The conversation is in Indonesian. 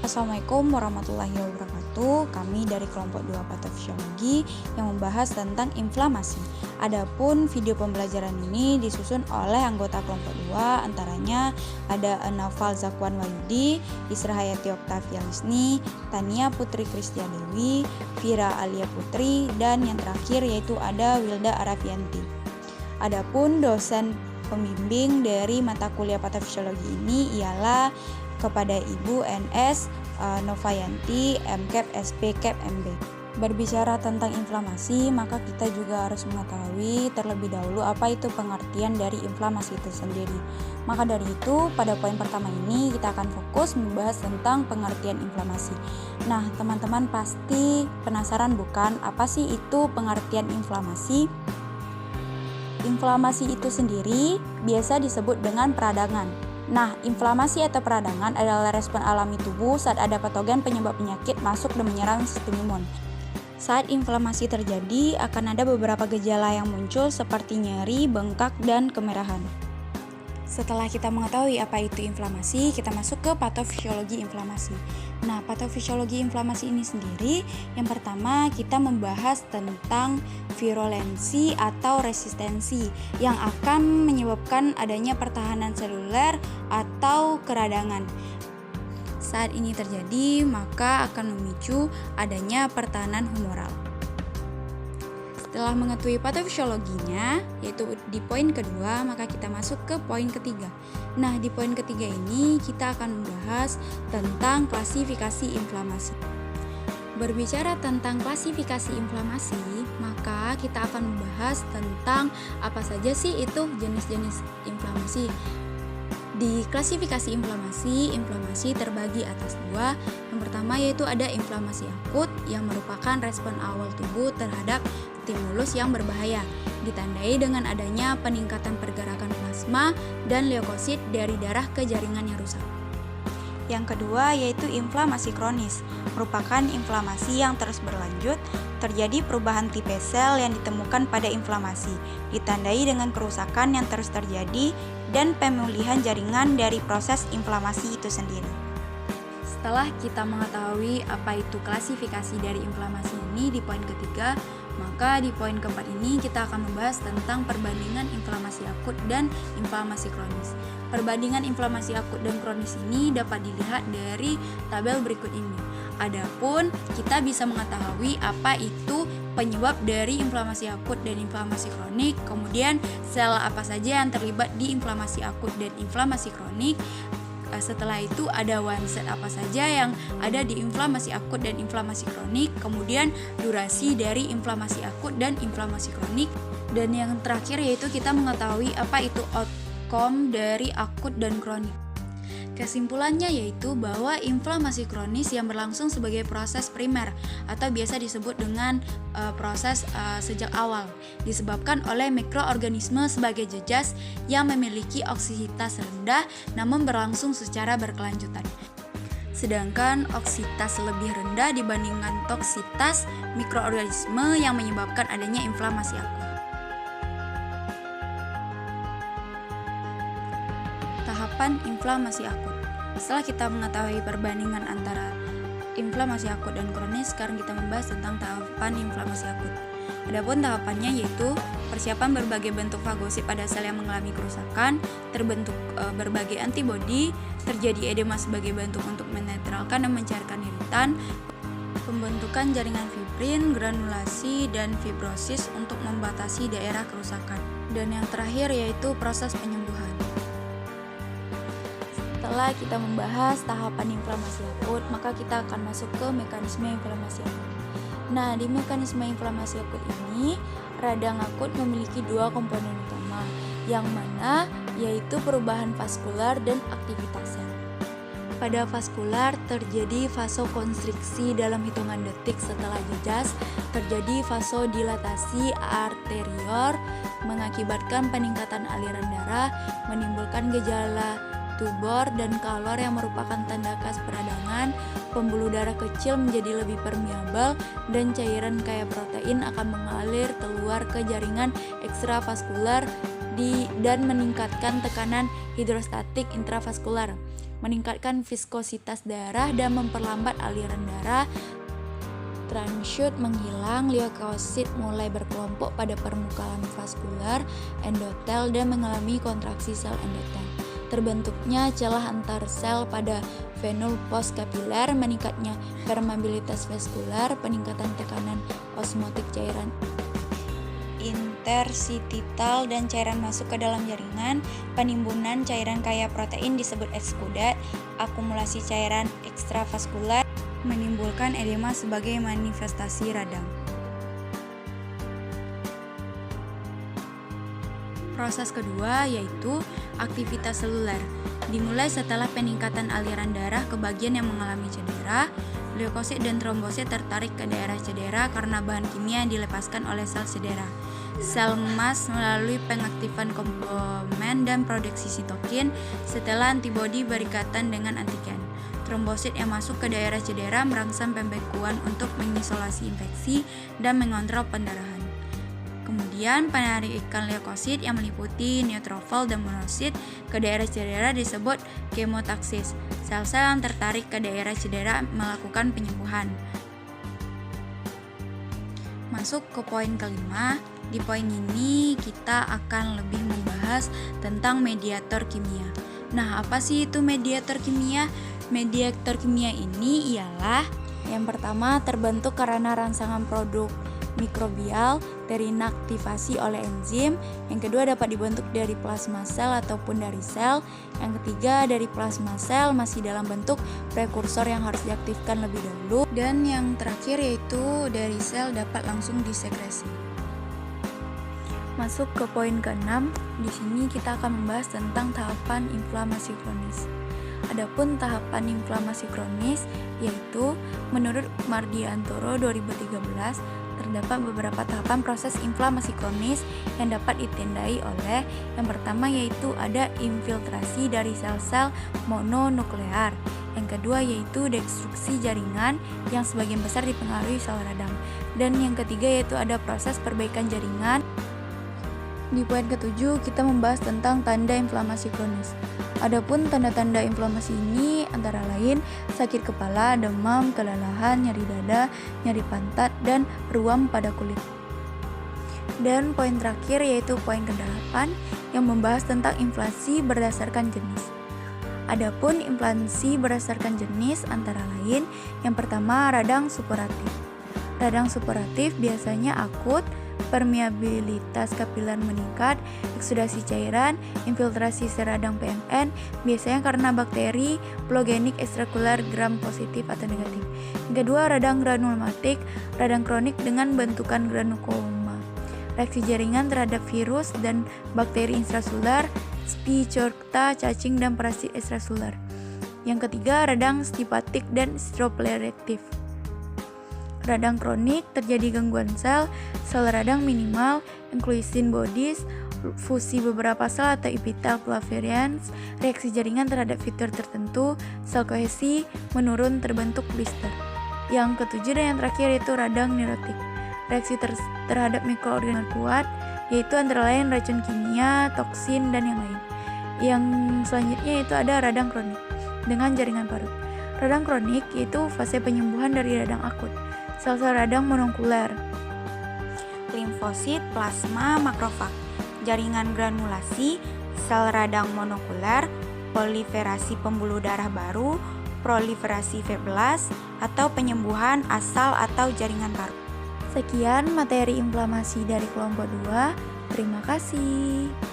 Assalamualaikum warahmatullahi wabarakatuh. Kami dari kelompok 2 patofisiologi yang membahas tentang inflamasi. Adapun video pembelajaran ini disusun oleh anggota kelompok 2, antaranya ada Naufal Zakwan Wahyudi, Isra Hayati Oktavia Lisni, Tania Putri Kristia Dewi, Vira Alia Putri, dan yang terakhir yaitu ada Wilda Arafianti. Adapun dosen pembimbing dari mata kuliah patofisiologi ini ialah kepada Ibu NS Novayanti, MCAP, SP, CAP, MB. Berbicara tentang inflamasi, maka kita juga harus mengetahui terlebih dahulu apa itu pengertian dari inflamasi itu sendiri. Maka dari itu, pada poin pertama ini kita akan fokus membahas tentang pengertian inflamasi. Nah, teman-teman pasti penasaran bukan apa sih itu pengertian inflamasi? Inflamasi itu sendiri biasa disebut dengan peradangan. Nah, inflamasi atau peradangan adalah respon alami tubuh saat ada patogen penyebab penyakit masuk dan menyerang sistem imun. Saat inflamasi terjadi, akan ada beberapa gejala yang muncul seperti nyeri, bengkak, dan kemerahan. Setelah kita mengetahui apa itu inflamasi, kita masuk ke patofisiologi inflamasi. Nah, patofisiologi inflamasi ini sendiri, yang pertama kita membahas tentang virulensi atau resistensi yang akan menyebabkan adanya pertahanan seluler atau keradangan. Saat ini terjadi, maka akan memicu adanya pertahanan humoral. Setelah mengetahui patofisiologinya, yaitu di poin kedua, maka kita masuk ke poin ketiga. Nah, di poin ketiga ini kita akan membahas tentang klasifikasi inflamasi. Berbicara tentang klasifikasi inflamasi, maka kita akan membahas tentang apa saja sih itu jenis-jenis inflamasi. Di klasifikasi inflamasi terbagi atas dua. Yang pertama yaitu ada inflamasi akut yang merupakan respon awal tubuh terhadap stimulus yang berbahaya, ditandai dengan adanya peningkatan pergerakan plasma dan leukosit dari darah ke jaringan yang rusak. Yang kedua yaitu inflamasi kronis, merupakan inflamasi yang terus berlanjut, terjadi perubahan tipe sel yang ditemukan pada inflamasi, ditandai dengan kerusakan yang terus terjadi dan pemulihan jaringan dari proses inflamasi itu sendiri. Setelah kita mengetahui apa itu klasifikasi dari inflamasi ini di poin ketiga, maka di poin keempat ini kita akan membahas tentang perbandingan inflamasi akut dan inflamasi kronis. Perbandingan inflamasi akut dan kronis ini dapat dilihat dari tabel berikut ini. Adapun kita bisa mengetahui apa itu penyebab dari inflamasi akut dan inflamasi kronik, kemudian sel apa saja yang terlibat di inflamasi akut dan inflamasi kronik. Setelah itu ada one set apa saja yang ada di inflamasi akut dan inflamasi kronik, kemudian durasi dari inflamasi akut dan inflamasi kronik, dan yang terakhir yaitu kita mengetahui apa itu outcome dari akut dan kronik. Kesimpulannya yaitu bahwa inflamasi kronis yang berlangsung sebagai proses primer atau biasa disebut dengan proses sejak awal, disebabkan oleh mikroorganisme sebagai jejas yang memiliki oksiditas rendah namun berlangsung secara berkelanjutan. Sedangkan oksiditas lebih rendah dibandingkan toksitas mikroorganisme yang menyebabkan adanya inflamasi akut. Tahapan inflamasi akut. Setelah kita mengetahui perbandingan antara inflamasi akut dan kronis, sekarang kita membahas tentang tahapan inflamasi akut. Adapun tahapannya yaitu persiapan berbagai bentuk fagosit pada sel yang mengalami kerusakan, terbentuk berbagai antibodi, terjadi edema sebagai bentuk untuk menetralkan dan mencairkan iritan, pembentukan jaringan fibrin, granulasi, dan fibrosis untuk membatasi daerah kerusakan. Dan yang terakhir yaitu proses penyembuhan. Setelah kita membahas tahapan inflamasi akut, maka kita akan masuk ke mekanisme inflamasi akut. Nah, di mekanisme inflamasi akut ini, radang akut memiliki dua komponen utama, yang mana yaitu perubahan vaskular dan aktivitas sel. Pada vaskular terjadi vasokonstriksi dalam hitungan detik setelah jejas, terjadi vasodilatasi arterior, mengakibatkan peningkatan aliran darah, menimbulkan gejala tubor dan kalor yang merupakan tanda khas peradangan. Pembuluh darah kecil menjadi lebih permeabel dan cairan kaya protein akan mengalir keluar ke jaringan ekstravaskular dan meningkatkan tekanan hidrostatik intravaskular. meningkatkan viskositas darah dan memperlambat aliran darah. Transhoot menghilang, leukosit mulai berkelompok pada permukaan vaskular endotel dan mengalami kontraksi sel endotel. Terbentuknya celah antar sel pada venul postkapiler, meningkatnya permeabilitas vaskular, peningkatan tekanan osmotik cairan interstitial dan cairan masuk ke dalam jaringan, penimbunan cairan kaya protein disebut eksudat, akumulasi cairan ekstravaskular, menimbulkan edema sebagai manifestasi radang. Proses kedua yaitu aktivitas seluler. Dimulai setelah peningkatan aliran darah ke bagian yang mengalami cedera, leukosit dan trombosit tertarik ke daerah cedera karena bahan kimia yang dilepaskan oleh sel cedera. Sel emas melalui pengaktifan komplement dan produksi sitokin setelah antibodi berikatan dengan antigen. Trombosit yang masuk ke daerah cedera merangsang pembekuan untuk mengisolasi infeksi dan mengontrol pendarahan. Kemudian penarikan leukosit yang meliputi neutrofil dan monosit ke daerah cedera disebut kemotaksis. Sel-sel yang tertarik ke daerah cedera melakukan penyembuhan. Masuk ke poin kelima. Di poin ini kita akan lebih membahas tentang mediator kimia. Nah, apa sih itu mediator kimia? Mediator kimia ini ialah yang pertama terbentuk karena rangsangan produk mikrobial terinaktivasi oleh enzim. Yang kedua dapat dibentuk dari plasma sel ataupun dari sel. Yang ketiga dari plasma sel masih dalam bentuk prekursor yang harus diaktifkan lebih dahulu. Dan yang terakhir yaitu dari sel dapat langsung disekresi. Masuk ke poin ke-6. Di sini kita akan membahas tentang tahapan inflamasi kronis. Adapun tahapan inflamasi kronis yaitu menurut Mardiantoro 2013 terdapat beberapa tahapan proses inflamasi kronis yang dapat ditandai oleh yang pertama yaitu ada infiltrasi dari sel-sel mononuklear. Yang kedua yaitu destruksi jaringan yang sebagian besar dipengaruhi sel radang. Dan yang ketiga yaitu ada proses perbaikan jaringan. Di poin ke-7 kita membahas tentang tanda inflamasi kronis. Adapun tanda-tanda inflamasi ini antara lain sakit kepala, demam, kelelahan, nyeri dada, nyeri pantat, dan ruam pada kulit. Dan poin terakhir yaitu poin ke-8 yang membahas tentang inflamasi berdasarkan jenis. Adapun inflamasi berdasarkan jenis antara lain yang pertama radang supuratif. Radang supuratif biasanya akut, permeabilitas kapiler meningkat, eksudasi cairan, infiltrasi seradang PMN, biasanya karena bakteri plogenik ekstrakular gram positif atau negatif. Yang kedua, radang granulematik, radang kronik dengan bentukan granuloma. Reaksi jaringan terhadap virus dan bakteri intraselular, Spirocheta, cacing, dan parasit ekstraselular. Yang ketiga, radang stipatik dan strophylreactive. Radang kronik terjadi gangguan sel radang minimal, inclusion bodies, fusi beberapa sel atau epithelial variants, reaksi jaringan terhadap fitur tertentu, sel kohesi menurun terbentuk blister. Yang ketujuh dan yang terakhir yaitu radang neurotik. Reaksi terhadap mikroorganisme kuat yaitu antara lain racun kimia, toksin, dan yang lain. Yang selanjutnya yaitu ada radang kronik dengan jaringan parut. Radang kronik yaitu fase penyembuhan dari radang akut. Sel-sel radang monokler, limfosit, plasma, makrofag, jaringan granulasi, sel radang monokuler, proliferasi pembuluh darah baru, proliferasi fibroblast, atau penyembuhan asal atau jaringan parut. Sekian materi inflamasi dari kelompok 2. Terima kasih.